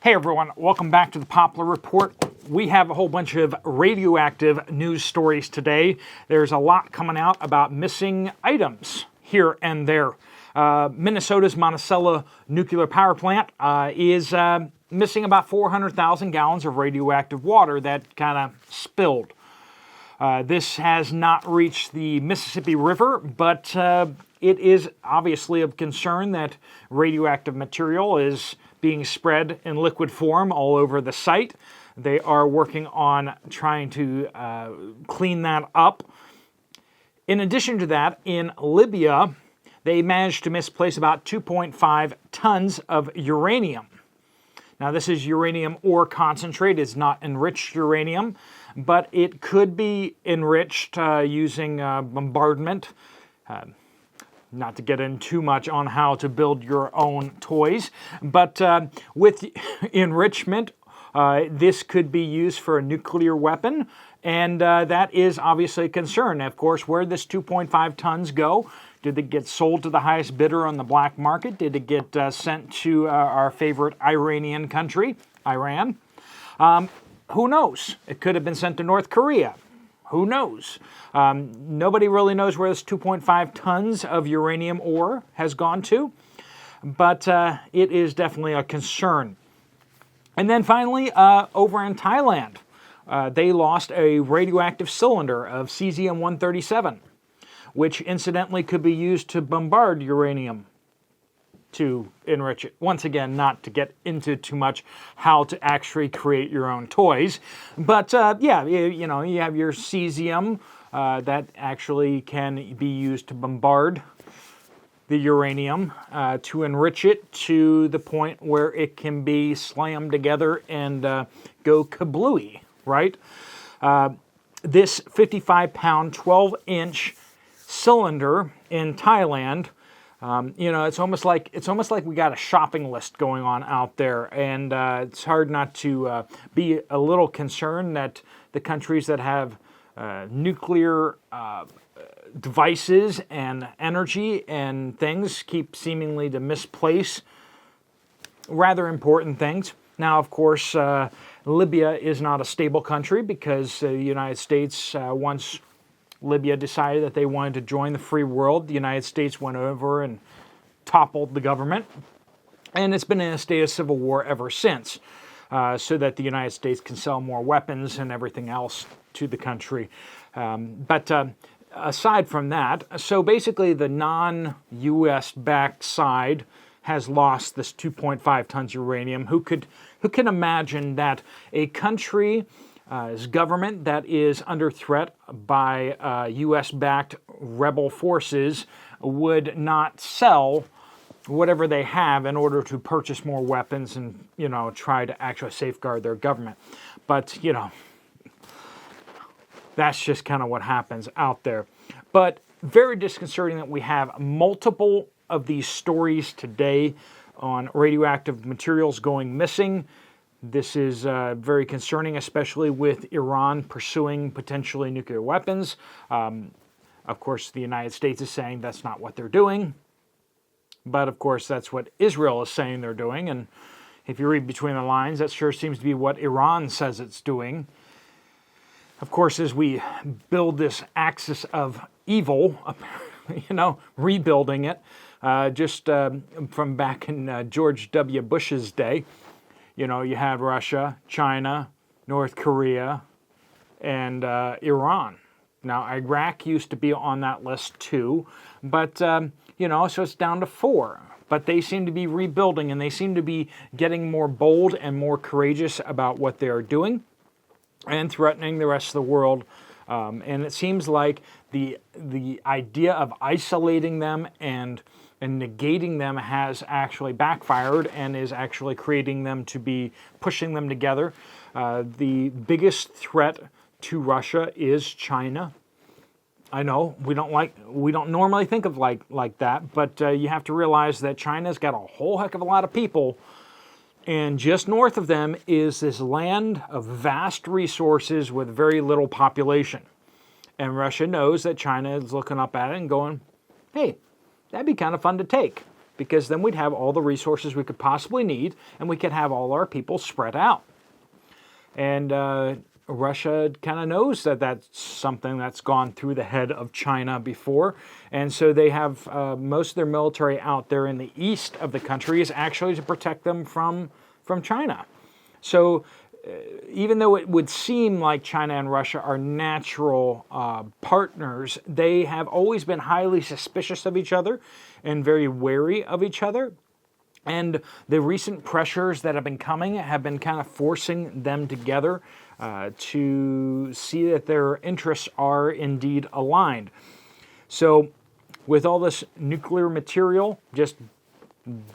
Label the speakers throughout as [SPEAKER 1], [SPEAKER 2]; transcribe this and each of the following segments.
[SPEAKER 1] Hey everyone, welcome back to the Poplar Report. We have a whole bunch of radioactive news stories today. There's a lot coming out about missing items here and there. Minnesota's Monticello nuclear power plant is missing about 400,000 gallons of radioactive water that kind of spilled. This has not reached the Mississippi River, but it is obviously of concern that radioactive material is being spread in liquid form all over the site. They are working on trying to clean that up. In addition to that, in Libya, they managed to misplace about 2.5 tons of uranium. Now, this is uranium ore concentrate. It's not enriched uranium, but it could be enriched using bombardment. Not to get in too much on how to build your own toys, but with enrichment, this could be used for a nuclear weapon, and that is obviously a concern. Of course, where did this 2.5 tons go? Did it get sold to the highest bidder on the black market? Did it get sent to our favorite Iranian country, Iran? Who knows? It could have been sent to North Korea. Who knows? Nobody really knows where this 2.5 tons of uranium ore has gone to, but it is definitely a concern. And then finally, over in Thailand, they lost a radioactive cylinder of cesium-137, which incidentally could be used to bombard uranium to enrich it. Once again, not to get into too much how to actually create your own toys, but yeah, you know, you have your cesium that actually can be used to bombard the uranium to enrich it to the point where it can be slammed together and go kablooey, right? This 55-pound, 12-inch cylinder in Thailand. You know, it's almost like we got a shopping list going on out there, and it's hard not to be a little concerned that the countries that have nuclear devices and energy and things keep seemingly to misplace rather important things. Now, of course, Libya is not a stable country because the United States once Libya decided that they wanted to join the free world. The United States went over and toppled the government, and it's been in a state of civil war ever since, so that the United States can sell more weapons and everything else to the country. But aside from that, so basically the non-U.S. backed side has lost this 2.5 tons uranium. Who can imagine that a country government that is under threat by U.S.-backed rebel forces would not sell whatever they have in order to purchase more weapons and, you know, try to actually safeguard their government. But, you know, that's just kind of what happens out there. But very disconcerting that we have multiple of these stories today on radioactive materials going missing. This is very concerning, especially with Iran pursuing potentially nuclear weapons. Of course, the United States is saying that's not what they're doing. But, of course, that's what Israel is saying they're doing. And if you read between the lines, that sure seems to be what Iran says it's doing. Of course, as we build this axis of evil, you know, rebuilding it, just from back in George W. Bush's day, you know, you had Russia, China, North Korea, and Iran. Now, Iraq used to be on that list too, but, you know, so it's down to 4. But they seem to be rebuilding, and they seem to be getting more bold and more courageous about what they are doing and threatening the rest of the world. And it seems like the idea of isolating them and negating them has actually backfired and is actually creating them to be pushing them together. The biggest threat to Russia is China. I know we don't normally think of like that, but you have to realize that China's got a whole heck of a lot of people, and just north of them is this land of vast resources with very little population. And Russia knows that China is looking up at it and going, hey, that'd be kind of fun to take. because then we'd have all the resources we could possibly need, and we could have all our people spread out. And Russia kind of knows that that's something that's gone through the head of China before, and so they have most of their military out there in the east of the country is actually to protect them from China. So even though it would seem like China and Russia are natural partners, they have always been highly suspicious of each other and very wary of each other. And the recent pressures that have been coming have been kind of forcing them together to see that their interests are indeed aligned. So with all this nuclear material just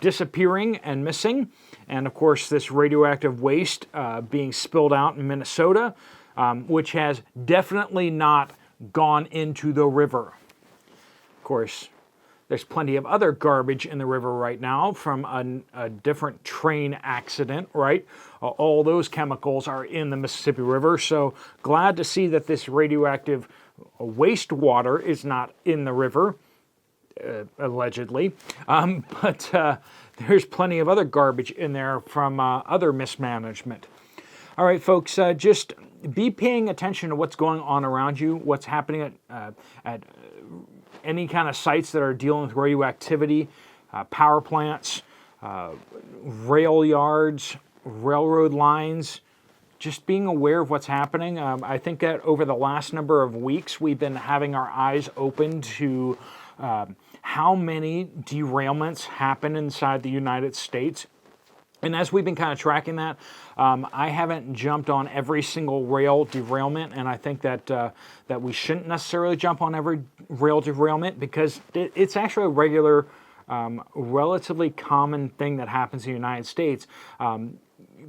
[SPEAKER 1] disappearing and missing, and of course this radioactive waste being spilled out in Minnesota, which has definitely not gone into the river. Of course, there's plenty of other garbage in the river right now from a different train accident, right? All those chemicals are in the Mississippi River, so glad to see that this radioactive wastewater is not in the river, allegedly. But there's plenty of other garbage in there from other mismanagement. All right, folks, just be paying attention to what's going on around you, what's happening at any kind of sites that are dealing with radioactivity, power plants, rail yards, railroad lines, just being aware of what's happening. I think that over the last number of weeks, we've been having our eyes open to how many derailments happen inside the United States. And as we've been kind of tracking that, I haven't jumped on every single rail derailment, and I think that that we shouldn't necessarily jump on every rail derailment because it's actually a regular, relatively common thing that happens in the United States.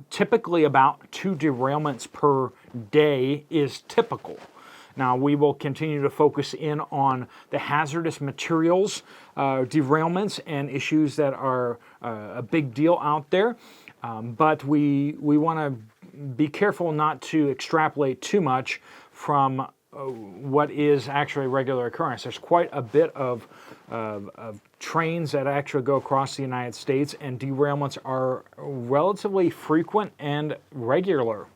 [SPEAKER 1] Typically about 2 derailments per day is typical. Now, we will continue to focus in on the hazardous materials derailments and issues that are a big deal out there. But we want to be careful not to extrapolate too much from what is actually a regular occurrence. There's quite a bit of trains that actually go across the United States, and derailments are relatively frequent and regular.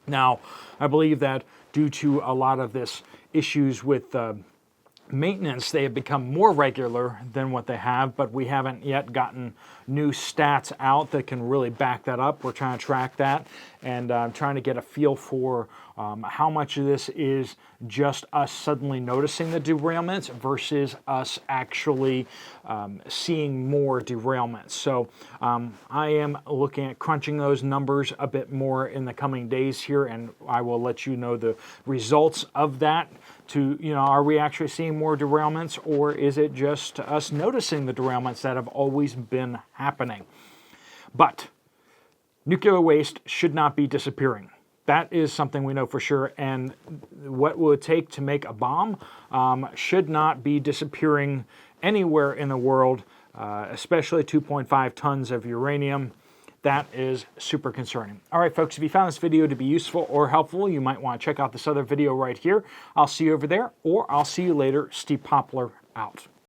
[SPEAKER 1] Now, I believe that due to a lot of this issues with maintenance, they have become more regular than what they have, but we haven't yet gotten new stats out that can really back that up. We're trying to track that and trying to get a feel for how much of this is just us suddenly noticing the derailments versus us actually seeing more derailments. So I am looking at crunching those numbers a bit more in the coming days here, and I will let you know the results of that. To, are we actually seeing more derailments, or is it just us noticing the derailments that have always been happening? But nuclear waste should not be disappearing. That is something we know for sure, and what will it take to make a bomb should not be disappearing anywhere in the world, especially 2.5 tons of uranium. That is super concerning. All right, folks, if you found this video to be useful or helpful, you might want to check out this other video right here. I'll see you over there, or I'll see you later. Steve Poplar out.